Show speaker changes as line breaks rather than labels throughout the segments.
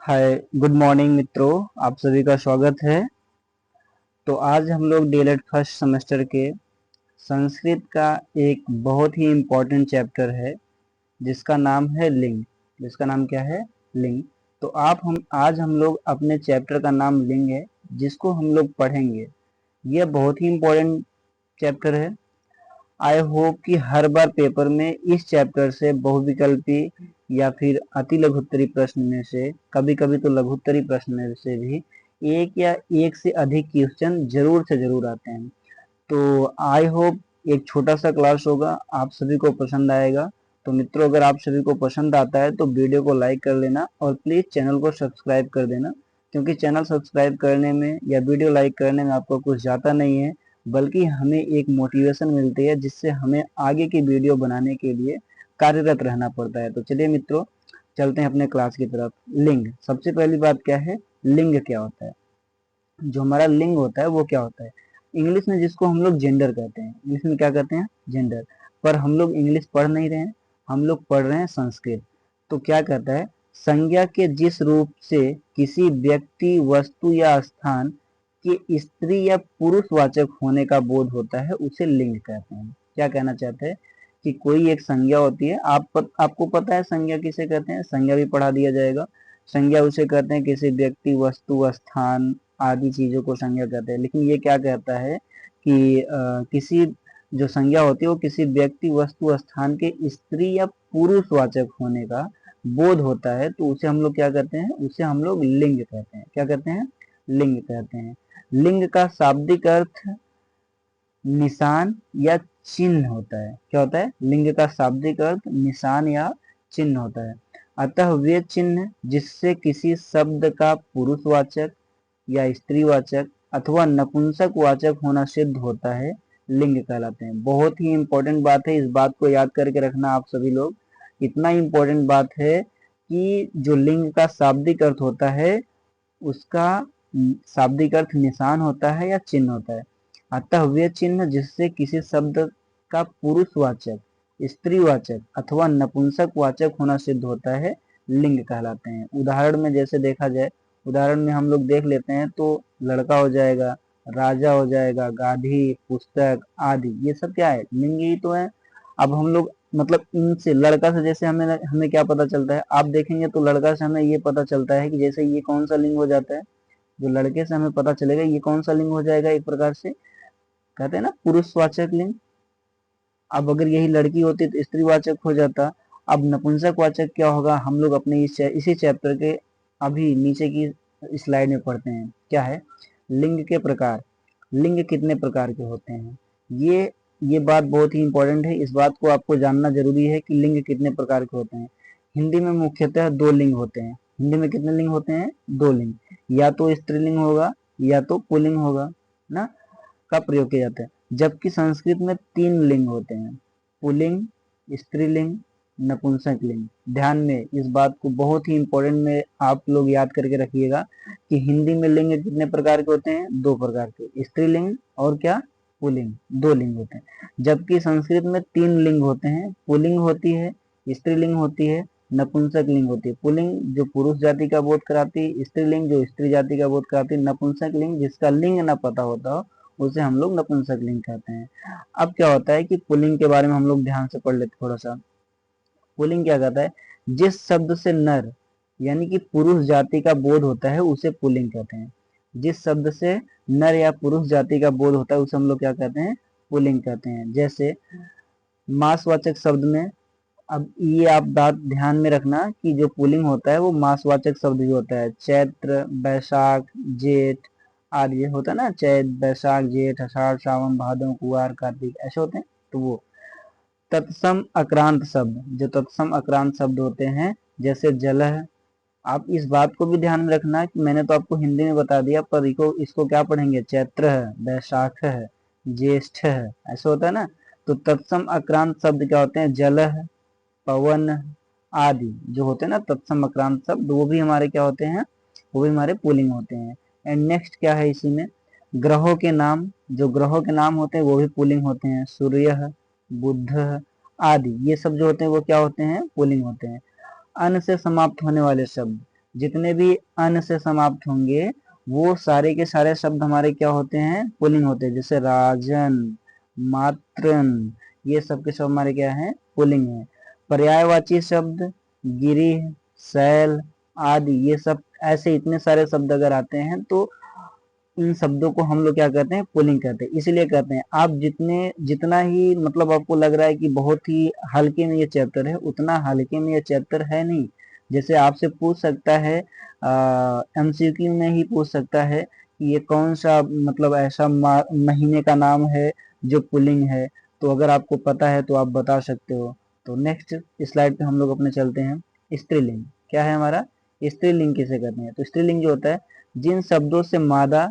हाय, good morning मित्रों। आप सभी का स्वागत है। तो आज हम लोग डीएलएड फर्स्ट सेमेस्टर के संस्कृत का एक बहुत ही इम्पोर्टेंट चैप्टर है जिसका नाम है लिंग। जिसका नाम क्या है? लिंग। तो आज हम लोग अपने चैप्टर का नाम लिंग है जिसको हम लोग पढ़ेंगे। यह बहुत ही इम्पोर्टेंट चैप्टर है। आई होप कि हर बार पेपर में इस चैप्टर से बहुविकल्पी या फिर अति लघुत्तरी प्रश्न में से, कभी कभी तो लघुत्तरी प्रश्न में से भी एक या एक से अधिक क्वेश्चन जरूर से जरूर आते हैं। तो आई होप एक छोटा सा क्लास होगा, आप सभी को पसंद आएगा। तो मित्रों, अगर आप सभी को पसंद आता है तो वीडियो को लाइक कर लेना और प्लीज चैनल को सब्सक्राइब कर देना, क्योंकि चैनल सब्सक्राइब करने में या वीडियो लाइक करने में आपको कुछ जाता नहीं है, बल्कि हमें एक मोटिवेशन मिलती है जिससे हमें आगे की वीडियो बनाने के लिए कार्यरत रहना पड़ता है। तो चलिए मित्रों, चलते हैं अपने क्लास की तरफ। लिंग, सबसे पहली बात क्या है? लिंग क्या होता है? जो हमारा लिंग होता है वो क्या होता है? इंग्लिश में जिसको हम लोग जेंडर कहते हैं, इंग्लिश में क्या कहते हैं? जेंडर। पर हम लोग इंग्लिश पढ़ नहीं रहे हैं, हम लोग पढ़ रहे हैं संस्कृत। तो क्या कहता है? संज्ञा के जिस रूप से किसी व्यक्ति, वस्तु या स्थान के स्त्री या पुरुषवाचक होने का बोध होता है उसे लिंग कहते हैं। क्या कहना चाहते हैं? कि कोई एक संज्ञा होती है। आपको पता है संज्ञा किसे कहते हैं? संज्ञा भी पढ़ा दिया जाएगा। संज्ञा उसे कहते हैं किसी व्यक्ति, वस्तु, स्थान आदि चीजों को संज्ञा कहते हैं। लेकिन ये क्या कहता है कि किसी जो संज्ञा होती है वो किसी व्यक्ति, वस्तु, स्थान के स्त्री या पुरुषवाचक होने का बोध होता है तो उसे हम लोग क्या कहते हैं? उसे हम लोग लिंग कहते हैं। क्या कहते हैं? लिंग कहते हैं। लिंग का शाब्दिक अर्थ निशान या चिन्ह होता है। क्या होता है? लिंग का शाब्दिक अर्थ निशान या चिन्ह होता है। अतः वे चिन्ह जिससे किसी शब्द का पुरुषवाचक या स्त्रीवाचक अथवा नपुंसकवाचक होना सिद्ध होता है लिंग कहलाते हैं। बहुत ही इंपॉर्टेंट बात है, इस बात को याद करके रखना आप सभी लोग। इतना इंपॉर्टेंट बात है कि जो लिंग का शाब्दिक अर्थ होता है उसका शाब्दिक अर्थ निशान होता है या चिन्ह होता है। अतः वे चिन्ह जिससे किसी शब्द का पुरुषवाचक, स्त्रीवाचक अथवा नपुंसकवाचक होना सिद्ध होता है लिंग कहलाते हैं। उदाहरण में जैसे देखा जाए, उदाहरण में हम लोग देख लेते हैं तो लड़का हो जाएगा, राजा हो जाएगा, गाधी, पुस्तक आदि, ये सब क्या है? लिंग ही तो है। अब हम लोग मतलब इनसे, लड़का से जैसे हमें हमें क्या पता चलता है? आप देखेंगे तो लड़का से हमें ये पता चलता है कि जैसे ये कौन सा लिंग हो जाता है? जो लड़के से हमें पता चलेगा ये कौन सा लिंग हो जाएगा? एक प्रकार से कहते हैं ना पुरुषवाचक लिंग। अब अगर यही लड़की होती तो स्त्रीवाचक हो जाता। अब नपुंसकवाचक क्या होगा? हम लोग अपने इसी चैप्टर के अभी नीचे की स्लाइड में पढ़ते हैं। क्या है? लिंग के प्रकार। लिंग कितने प्रकार के होते हैं? ये बात बहुत ही इंपॉर्टेंट है। इस बात को आपको जानना जरूरी है कि लिंग कितने प्रकार के होते हैं। हिंदी में मुख्यतः दो लिंग होते हैं। हिंदी में कितने लिंग होते हैं? दो लिंग। या तो स्त्रीलिंग होगा या तो पुल्लिंग होगा ना, का प्रयोग किया जाता है। जबकि संस्कृत में तीन लिंग होते हैं, पुल्लिंग, स्त्रीलिंग, नपुंसक लिंग। ध्यान में इस बात को बहुत ही इंपॉर्टेंट में आप लोग याद करके रखिएगा कि हिंदी में लिंग कितने प्रकार के होते हैं? दो प्रकार के, स्त्रीलिंग और क्या? पुल्लिंग। दो लिंग होते हैं। जबकि संस्कृत में तीन लिंग होते हैं, पुल्लिंग होती है, स्त्रीलिंग होती है, नपुंसक लिंग होती है। पुल्लिंग जो पुरुष जाति का बोध कराती है, स्त्रीलिंग जो स्त्री जाति का बोध कराती है, नपुंसक लिंग जिसका लिंग न पता होता हो उसे हम लोग नपुंसक लिंग कहते हैं। अब क्या होता है कि पुल्लिंग के बारे में हम लोग ध्यान से पढ़ लेते थोड़ा सा। पुल्लिंग क्या कहता है? जिस शब्द से नर यानी कि पुरुष जाति का बोध होता है उसे पुल्लिंग कहते हैं। जिस शब्द से नर या पुरुष जाति का बोध होता है उसे हम लोग क्या कहते हैं? पुल्लिंग कहते हैं। जैसे मासवाचक शब्द में, अब ये आप बात ध्यान में रखना कि जो पुल्लिंग होता है वो मासवाचक शब्द भी होता है। चैत्र, बैसाख, जेठ आदि होता है ना, चैत, बैसाख, जेठ, आषाढ़, सावन, भादो, कुआर, कार्तिक, ऐसे होते हैं। तो वो तत्सम अक्रांत शब्द, जो तत्सम अक्रांत शब्द होते हैं जैसे जलह। आप इस बात को भी ध्यान में रखना कि मैंने तो आपको हिंदी में बता दिया, पर इसको क्या पढ़ेंगे? चैत्र है, बैसाख है, ज्येष्ठ है, ऐसा होता है ना। तो तत्सम अक्रांत शब्द क्या होते हैं? जलह, पवन आदि जो होते हैं ना तत्सम अक्रांत शब्द, वो भी हमारे क्या होते हैं? वो भी हमारे पुल्लिंग होते हैं। एंड नेक्स्ट क्या है इसी में? ग्रहों के नाम। जो ग्रहों के नाम होते हैं वो भी पुल्लिंग होते हैं। सूर्य, बुध आदि ये सब जो होते हैं वो क्या होते हैं? पुल्लिंग होते हैं। अन से समाप्त होने वाले शब्द, जितने भी अन से समाप्त होंगे वो सारे के सारे शब्द हमारे क्या होते हैं, पुल्लिंग होते हैं। जैसे राजन, मात्रन, ये सब के सब हमारे क्या है, पुल्लिंग है। पर्यायवाची शब्द गिरिह, शैल आदि, ये सब ऐसे इतने सारे शब्द अगर आते हैं तो इन शब्दों को हम लोग क्या कहते हैं, पुल्लिंग कहते हैं। इसलिए कहते हैं आप जितना ही मतलब आपको लग रहा है कि बहुत ही हल्के में ये चैप्टर है, उतना हल्के में ये चैप्टर है नहीं। जैसे आपसे पूछ सकता है एमसीक्यू में ही पूछ सकता है कि ये कौन सा मतलब ऐसा महीने का नाम है जो पुल्लिंग है, तो अगर आपको पता है तो आप बता सकते हो। तो नेक्स्ट स्लाइड पे हम लोग अपने चलते हैं। स्त्रीलिंग क्या है हमारा, स्त्रीलिंग किसे कहते हैं? तो स्त्रीलिंग जो होता है जिन शब्दों से मादा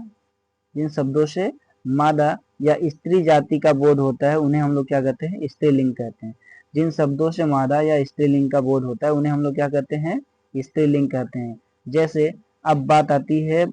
जिन शब्दों से मादा या स्त्री जाति का बोध होता है उन्हें हम लोग क्या कहते हैं, स्त्रीलिंग कहते हैं। जिन शब्दों से मादा या स्त्रीलिंग का बोध होता है उन्हें हम लोग क्या कहते हैं, स्त्रीलिंग कहते हैं। जैसे अब बात आती है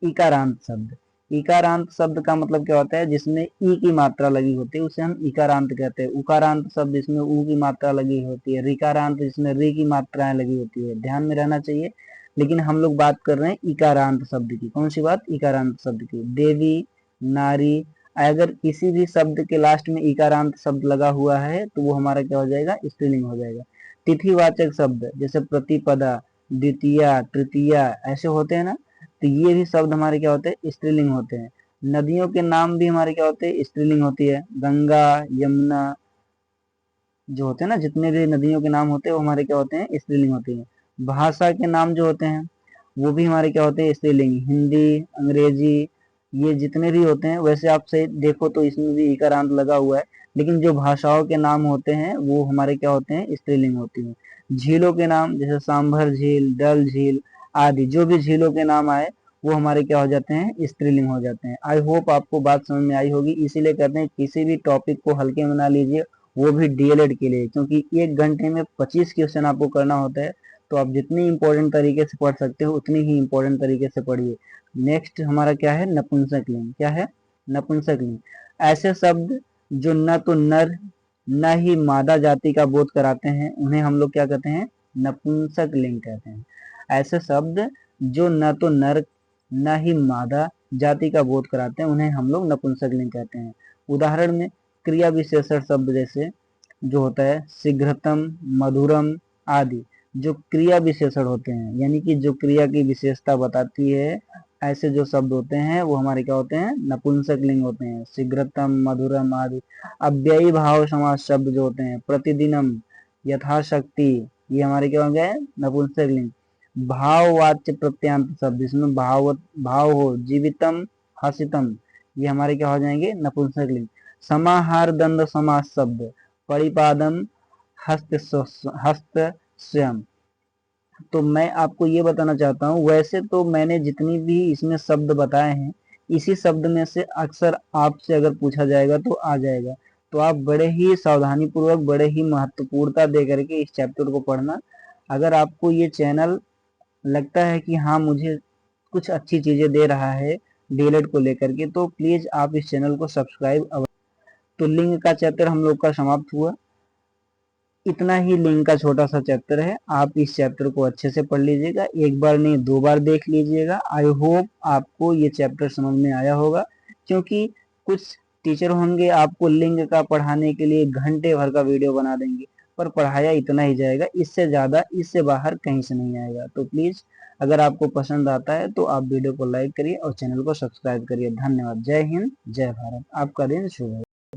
इकारांत शब्द। इकारांत शब्द का मतलब क्या होता है, जिसमें ई की मात्रा लगी होती है उसे हम इकारांत कहते हैं। उकारांत शब्द जिसमें ऊ की मात्रा लगी होती है। रिकारांत जिसमें री की मात्राएं लगी होती है। ध्यान में रहना चाहिए। लेकिन हम लोग बात कर रहे हैं इकारांत शब्द की। कौन सी बात, इकारांत शब्द की। देवी, नारी, अगर किसी भी शब्द के लास्ट में इकारांत शब्द लगा हुआ है तो वो हमारा क्या हो जाएगा, स्त्रीलिंग हो जाएगा। तिथिवाचक शब्द जैसे प्रतिपदा, द्वितीया, तृतीया, ऐसे होते हैं ना, तो ये भी शब्द हमारे क्या होते हैं, स्त्रीलिंग होते हैं। नदियों के नाम भी हमारे क्या होते हैं, स्त्रीलिंग होती है। गंगा, यमुना, जो होते हैं ना, जितने भी नदियों के नाम होते हैं वो हमारे क्या होते हैं, स्त्रीलिंग होती है। भाषा के नाम जो होते हैं वो भी हमारे क्या होते हैं, स्त्रीलिंग। हिंदी, अंग्रेजी, ये जितने भी होते हैं, वैसे आप सही देखो तो इसमें भी इकारांत लगा हुआ है, लेकिन जो भाषाओं के नाम होते हैं वो हमारे क्या होते हैं, स्त्रीलिंग होती है। झीलों के नाम जैसे सांभर झील, डल झील आदि, जो भी झीलों के नाम आए वो हमारे क्या हो जाते हैं, स्त्रीलिंग हो जाते हैं। आई होप आपको बात समझ में आई होगी। इसीलिए कहते हैं किसी भी टॉपिक को हल्के में ना लीजिए, वो भी डीएलएड के लिए, क्योंकि 1 घंटे में 25 क्वेश्चन आपको करना होता है। तो आप जितनी इंपॉर्टेंट तरीके से पढ़ सकते हो उतनी ही इंपॉर्टेंट तरीके से पढ़िए। नेक्स्ट हमारा क्या है, नपुंसकलिंग। क्या है, नपुंसकलिंग। ऐसे शब्द जो न तो नर न ही मादा जाति का बोध कराते हैं उन्हें हम लोग क्या कहते हैं, नपुंसकलिंग कहते हैं। ऐसे शब्द जो न तो नर न ही मादा जाति का बोध कराते हैं उन्हें हम लोग नपुंसकलिंग कहते हैं। उदाहरण में क्रिया विशेषण शब्द जैसे जो होता है शीघ्रतम, मधुरम आदि, जो क्रिया विशेषण होते हैं, यानी कि जो क्रिया की विशेषता बताती है, ऐसे जो शब्द होते हैं वो हमारे क्या होते हैं, नपुंसकलिंग होते हैं। शीघ्रतम, मधुरम आदि। अव्ययी भाव समास शब्द जो होते हैं, प्रतिदिनम, यथाशक्ति, ये हमारे क्या हो गए, नपुंसकलिंग। भाववाच्य प्रत्यांत शब्द जिसमें भाव हो, जीवितम, हसितम, ये हमारे क्या हो जाएंगे, नपुंसकलिंग। समाहार दंड समास शब्द, परिपादम, हस्त स्वयं। तो मैं आपको ये बताना चाहता हूँ, वैसे तो मैंने जितनी भी इसमें शब्द बताए हैं, इसी शब्द में से अक्सर आपसे अगर पूछा जाएगा तो आ जाएगा। तो आप बड़े ही सावधानी पूर्वक, बड़े ही महत्वपूर्णता दे करके इस चैप्टर को पढ़ना। अगर आपको ये चैनल लगता है कि हाँ मुझे कुछ अच्छी चीजें दे रहा है डीएलएड को लेकर के, तो प्लीज आप इस चैनल को सब्सक्राइब। तो लिंग का चैप्टर हम लोग का समाप्त हुआ। इतना ही लिंग का छोटा सा चैप्टर है। आप इस चैप्टर को अच्छे से पढ़ लीजिएगा, एक बार नहीं 2 बार देख लीजिएगा। आई होप आपको ये चैप्टर समझ में आया होगा, क्योंकि कुछ टीचर होंगे आपको लिंग का पढ़ाने के लिए घंटे भर का वीडियो बना देंगे, पर पढ़ाया इतना ही जाएगा, इससे ज्यादा इससे बाहर कहीं से नहीं आएगा। तो प्लीज अगर आपको पसंद आता है तो आप वीडियो को लाइक करिए और चैनल को सब्सक्राइब करिए। धन्यवाद। जय हिंद, जय भारत। आपका दिन शुभ हो।